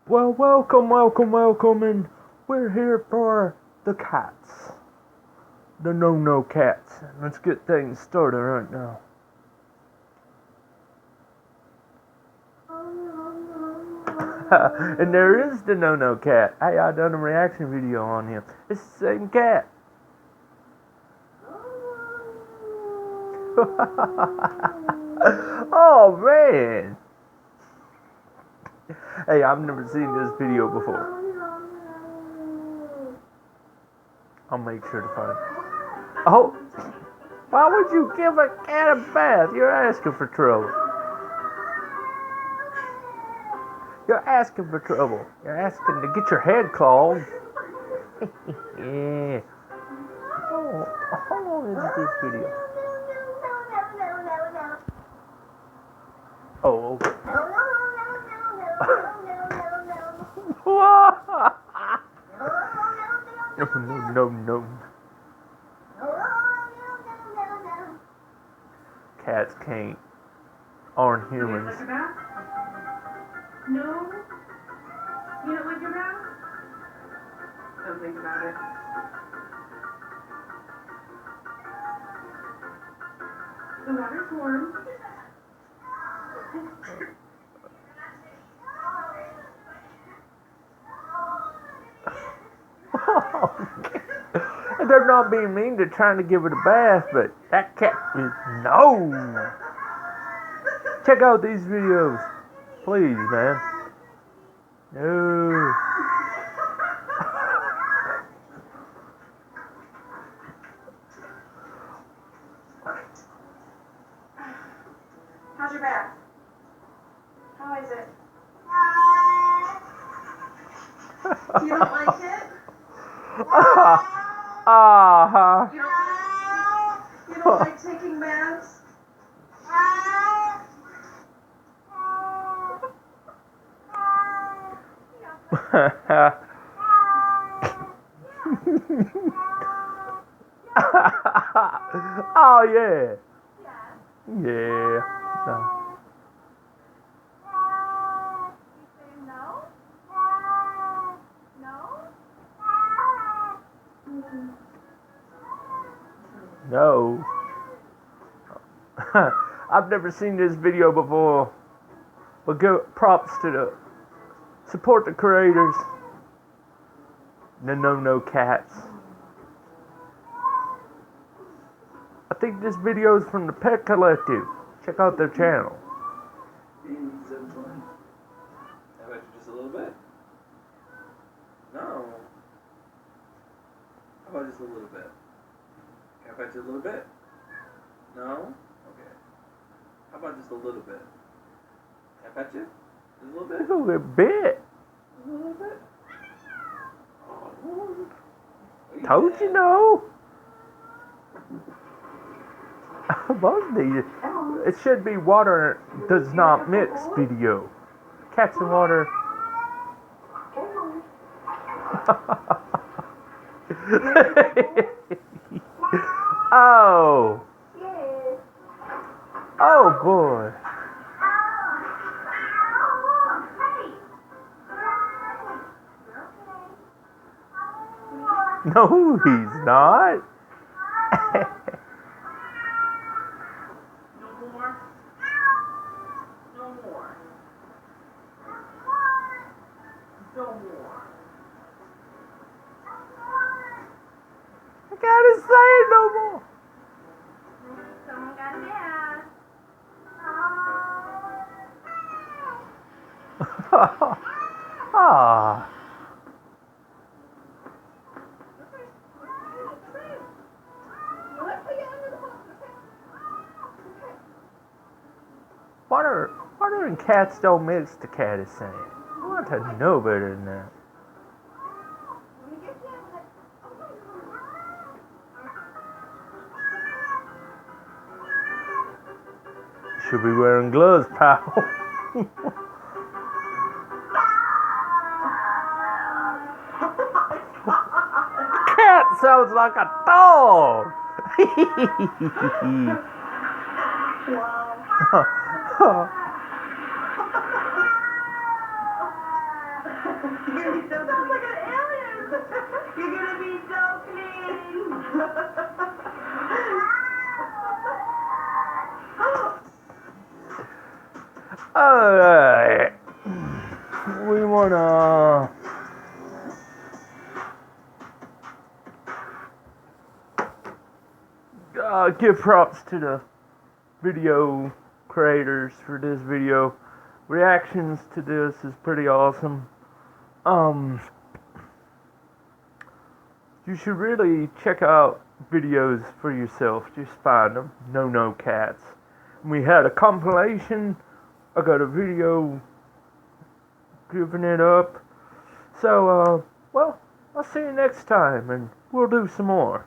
Well, welcome, and we're here for the cats. The no cats. Let's get things started right now. And there is the no cat. Hey, I done a reaction video on him. It's the same cat. Oh man. Hey, I've never seen this video before. I'll make sure to find it. Oh, why would you give a cat a bath? You're asking for trouble. You're asking for trouble. You're asking to get your head clogged. Yeah. Oh, how long is this video? Oh, okay. No. Cats aren't humans. No? You don't like your bath? Don't think about it. The water's warm. They're not being mean, they're trying to give it a bath, but that cat is no. Check out these videos. Please, man. No. How's your bath? How is it? You don't like it? You don't like taking baths? Oh yeah. Yeah. No. No. I've never seen this video before. But props to support the creators. The no cats. I think this video is from the Pet Collective. Check out their channel. How about you just a little bit? No. How about just a little bit? How about just a little bit? No? Okay. How about just a little bit? Can I pet you? Just a little bit? A little bit. Just a little bit? Oh, Told you no. Most of these, it should be water does not mix video. Cats and water. Oh. Oh boy. No, he's not. No more? No more. No more. I gotta say it no more. Someone got a bath. Ah. Water and cats don't mix, the cat is saying. I want to know better than that. Should be wearing gloves, pal. Cat sounds like a dog. You're gonna be so sounds like an alien. You're gonna be so clean. Alright. We wanna give props to the video creators for this video. Reactions to this is pretty awesome. You should really check out videos for yourself. Just find them. No cats. We had a compilation. I got a video giving it up. So, well, I'll see you next time, and we'll do some more.